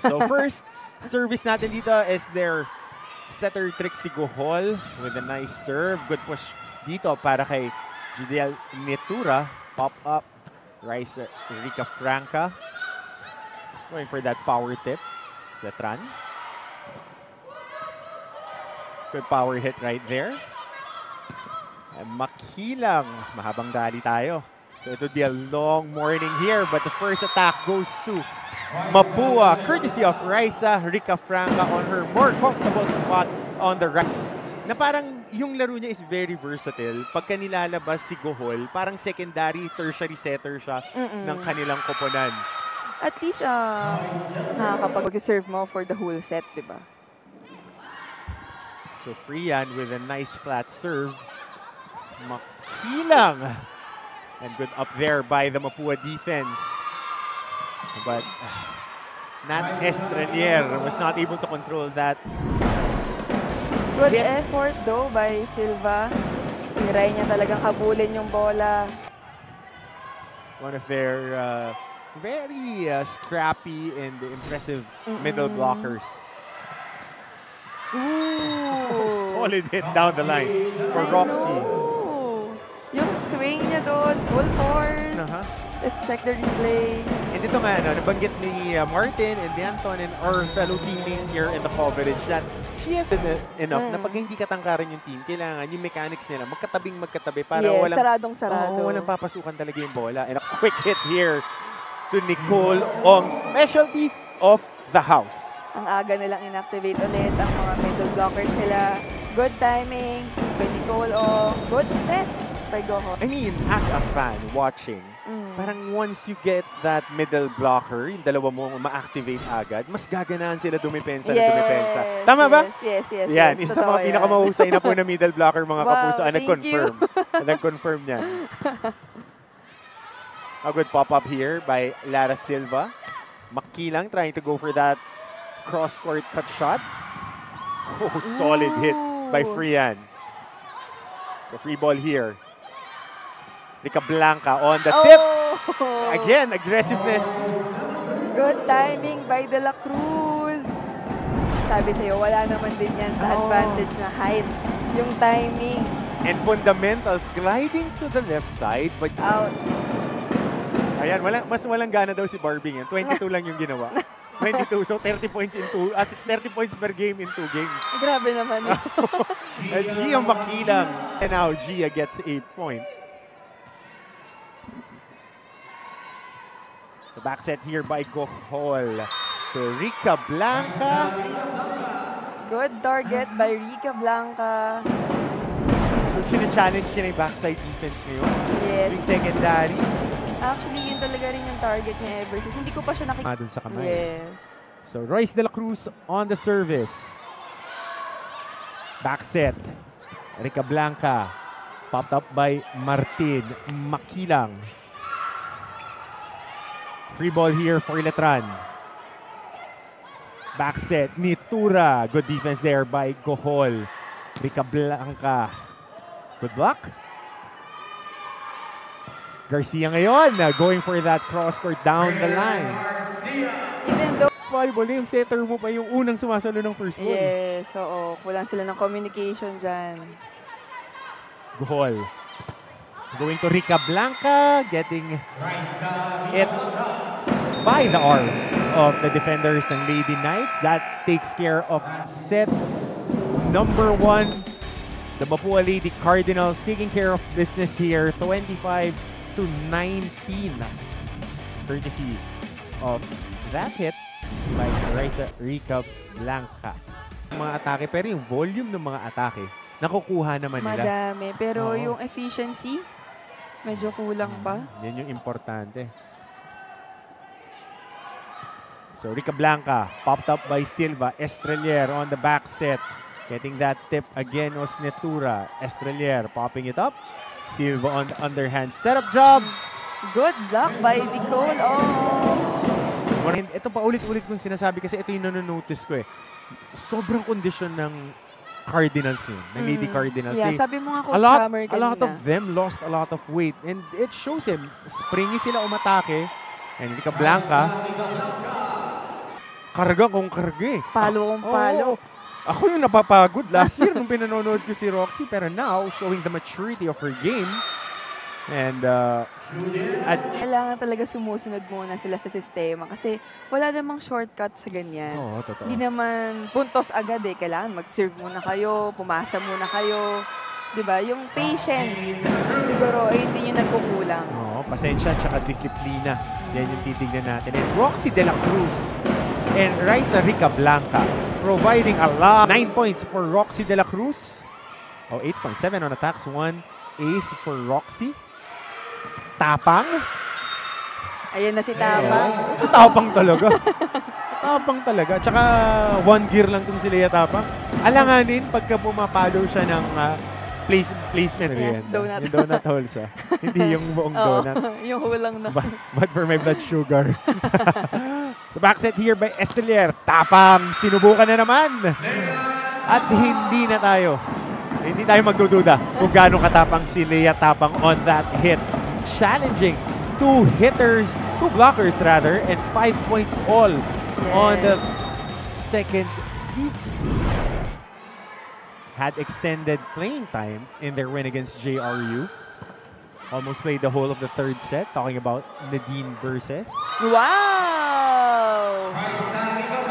So first, service natin dito is their setter Trixie Gohol with a nice serve. Good push dito para kay Judel Netura. Pop up. Rice Rica Franca. Going for that power tip. Letran. Good power hit right there. And Makilang. Mahabang rally tayo. So it would be a long morning here, but the first attack goes to Mapua, courtesy of Raisa Rica Franca on her more comfortable spot on the right. Na parang yung laro niya is very versatile. Pagka nilalabas si Gohol, parang secondary, tertiary setter siya ng kanilang koponan. At least, nakakapag-serve mo for the whole set, di ba? So Frian with a nice flat serve. Makilang. And good up there by the Mapua defense. But Nat Estranier was not able to control that. Good effort though by Silva. Try niya talagang habulin yung bola. One of their very scrappy and impressive middle blockers. Ooh. Solid hit down the line for Roxy. Yung swing niya doon, full force. Let's check the replay. And ito nga, nabanggit ni Martin and Danton and our fellow teammates here in the coverage that she has enough na pag hindi katangkaran yung team, kailangan yung mechanics nila magkatabi para walang saradong-sarado. Walang papasukan talaga yung bola. And a quick hit here to Nicole Ong, specialty of the house. Ang aga nilang inactivate ulit ang mga middle blockers nila. Good timing by Nicole Ong. Good set by Gohol. I mean, as a fan watching, parang once you get that middle blocker, yung dalawa mo ma-activate agad, mas gaganahan sila dumipensa na dumipensa. Tama ba? Yes. Yan, isa sa mga pinakamahusay na po na middle blocker, mga kapuso. Nag-confirm. Nag-confirm niyan. A good pop-up here by Lara Silva. Makilang trying to go for that cross-court cut shot. Oh, solid hit by Frian. The free ball here. Rica Blanca on the tip. Again, aggressiveness. Good timing by De La Cruz. Sabi sa'yo, wala naman din yan sa advantage na height. Yung timing. And fundamentals gliding to the left side. But out. Ayan, mas walang gana daw si Barbie yan. 22 lang yung ginawa. 22, so 30 points per game in 2 games. Grabe naman. Gia Makilang. And now Gia gets a point. The back set here by Gohol to Rica Blanca. Good target by Rica Blanca. So, sina-challenge niya yung backside defense ngayon. Yes. Yung secondary. Actually, yun talaga rin yung target niya ever since. Hindi ko pa siya nakikita. Dun sa kamay. Yes. So, Royce De La Cruz on the service. Back set. Rica Blanca. Popped up by Martin Makilang. Free ball here for Letran. Back set, Nitura. Good defense there by Gohol. Rica Blanca. Good block. Garcia ngayon, going for that cross-court down the line. Even though volleyball, yung setter mo pa yung unang sumasalo ng first ball. yes, oo. Kulang sila ng communication dyan. Gohol. Going to Rica Blanca, getting it by the arms of the defenders ng Lady Knights. That takes care of set number 1. The Mapua Lady Cardinals taking care of business here, 25-19. Courtesy of that hit by Rica Blanca. Mga atake, pero yung volume ng mga atake, nakukuha naman nila. Madami, pero yung efficiency, medyo kulang pa. Yan yung importante. So Rica Blanca, popped up by Silva. Estrelier on the back set. Getting that tip again was Netura. Estrelier popping it up. Silva on the underhand setup job. Good luck by Nicole Ong. Ito pa ulit-ulit kong sinasabi kasi ito yung nanonotice ko eh. Sobrang kondisyon ng Cardinals yun, ng Lady Cardinals. Yeah, sabi mo nga Coach Hammer kanina. A lot of them lost a lot of weight and it shows him. Springy sila umatake. And Rica Blanca karga kung karga eh. Palo kung palo. Oo. Ako yung napapagod last year nung pinanonood ko si Roxy, pero now, showing the maturity of her game. And, Kailangan talaga sumusunod muna sila sa sistema kasi wala namang shortcut sa ganyan. oo, totoo. Hindi naman puntos agad eh. Kailangan mag-serve muna kayo, pumasa muna kayo. 'Di ba? Yung patience, siguro ay hindi nyo nagkukulang. Oo, pasensya tsaka disiplina. Yan yung titignan natin. And Roxy De La Cruz and Raisa Rica Blanca providing a lot. 9 points for Roxy De La Cruz. Oh, 8 points. 7 on attacks. 1 ace for Roxy. Tapang. Ayan na si Tapang. Tapang talaga. Tapang talaga. Tsaka 1 gear lang itong si Lea Tapang. Alanganin pagka pumapalo siya ng placement. Yeah, Yan. donut. Yung donut holes hindi yung buong donut. Yung hulang na. But for my blood sugar. So backset here by Estelier. Tapang. Sinubukan na naman. At hindi tayo magdududa kung gaano katapang si Lea Tapang on that hit. Challenging 2 blockers rather, and 5 points all on the second seed. Had extended playing time in their win against JRU. Almost played the whole of the third set, talking about Nadine Verses. Wow!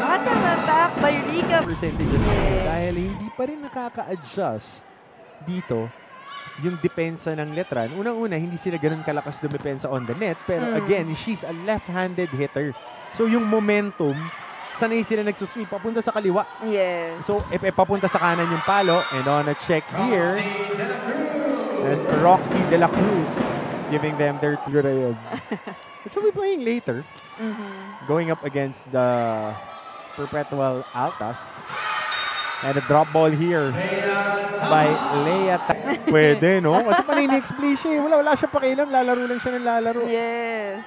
What an attack by Rica. Percentages Yes. dahil hindi pa rin nakaka-adjust dito yung depensa ng Letran. Unang-una, hindi sila ganun kalakas dumepensa on the net, pero again, she's a left-handed hitter. So yung momentum, sanay sila nagsusweep papunta sa kaliwa. Yes. So, papunta sa kanan yung palo. And on a check here, as Roxy De La Cruz giving them their tirayog. Which will be playing later. Going up against the Perpetual Altas. And a drop ball here by Lea. Pwede, no? Kasi pala in-explain siya. Wala siya pakialam. Lalaro lang siya ng lalaro. Yes.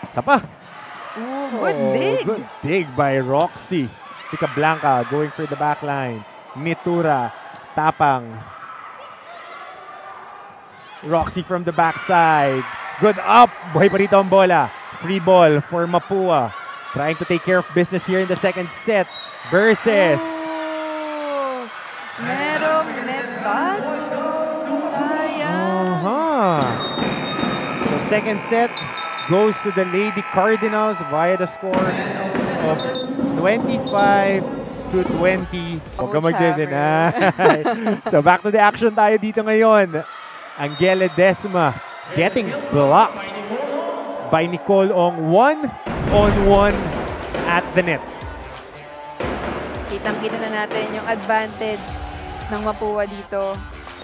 Isa pa. Ooh, good dig. Good dig by Roxy. Rica Blanca going for the backline. Nitura. Tapang. Roxy from the backside. Good up. Buhay pa rito ang bola. Free ball for Mapua. Trying to take care of business here in the second set. Versus. Oh, merong net touch. Sayang. So second set goes to the Lady Cardinals via the score of 25-20. Huwag ka mag-deny. So back to the action tayo dito ngayon. Angela Desma getting blocked by Nicole Ong. 1-on-1 at the net. Kitang-kita na natin yung advantage ng Mapua dito.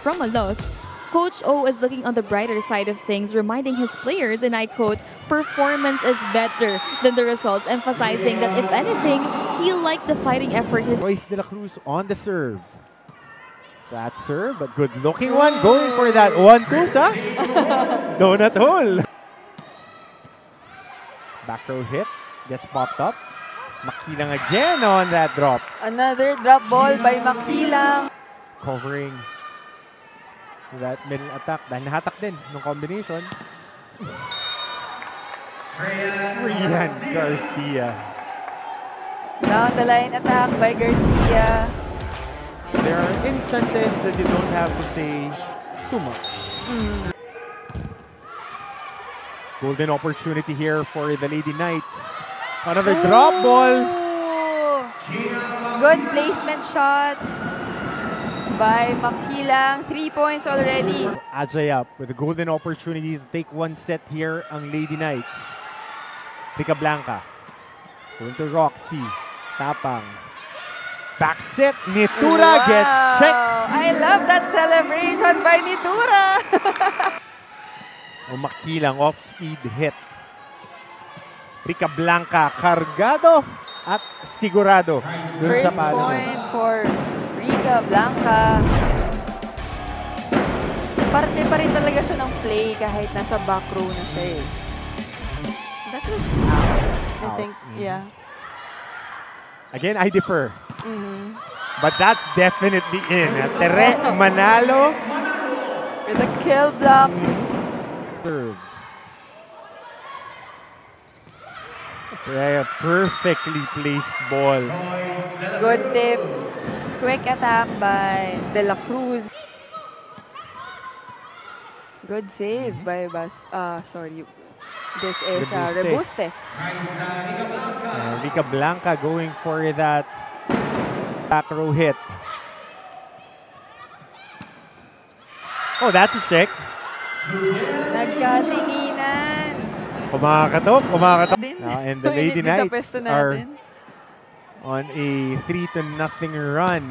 From a loss, Coach O is looking on the brighter side of things, reminding his players, and I quote, "Performance is better than the results," emphasizing that if anything, he'll like the fighting effort his Royce De La Cruz on the serve. That serve, but good-looking one. Going for that 1-2 sa donut hole. Back row hit. Gets popped up. Makilang again on that drop. Another drop ball by Makilang. Covering that middle attack. Dahil nahatak din ng combination. Rian Garcia. Down the line attack by Garcia. There are instances that you don't have to say too much. Golden opportunity here for the Lady Knights. Another drop ball. Ooh. Good placement shot by Makilang. 3 points already. Ajay up with a golden opportunity to take one set here ang Lady Knights. Rica Blanca. Going to Roxy. Tapang. Back set. Nitura gets checked. I love that celebration by Nitura. O Makilang off-speed hit. Rica Blanca kargado at sigurado dun sa First palo. point for Rica Blanca. Parte pa rin talaga siya ng play kahit nasa back row na siya eh. That was out. I think, yeah. Again, I defer. But that's definitely in. Tere Manalo. With a kill block. Serve. Yeah, perfectly placed ball. Good tip. Quick attack by De La Cruz. Good save by sorry. This is Rebustes. Rebustes. Rica Blanca going for that back row hit. Oh, that's a check. Nagkatinginan. Kumakatok. And the Lady Mainit din sa Knights pwesto are natin. on a 3-0 run.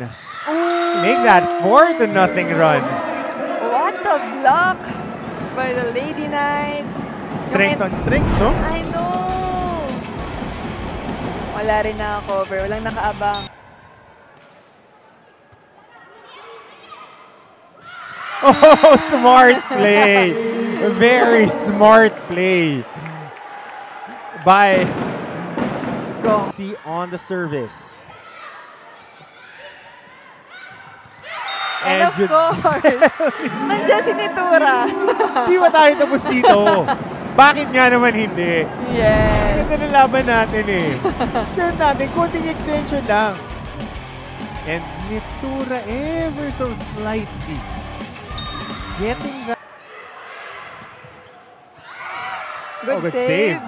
Make that 4-0 run. What a block by the Lady Knights. Strength on strength, no? I know. Wala rin naka-cover. Walang nakaabang. Oh, smart play. Very smart play by Goxie on the service. And of course, nandiyan si Nitura. Hindi ba tayo tapos dito? Bakit nga naman hindi? Yes. Ganda ng laban natin eh. Sure natin, konting extension lang. And Nitura ever so slightly getting that. Good good save. save.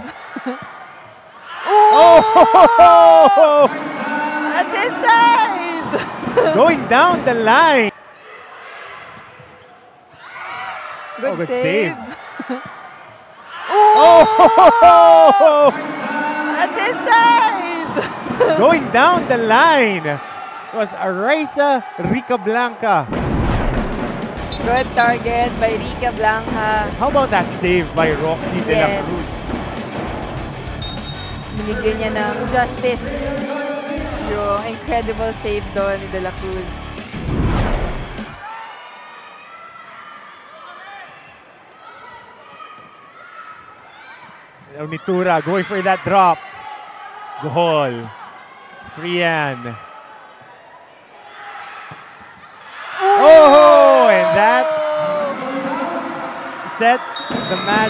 Oh! That's inside. Going down the line. Good good save. save. Oh! That's inside. Going down the line was Arisa Rica Blanca. Good target by Rica Blanca. How about that save by Roxy De La Yes. Cruz? Binigyan niya ng justice. Yung incredible save doon ni De La Cruz. Nitura going for that drop. Goal. Frian. Oh, and that sets the match.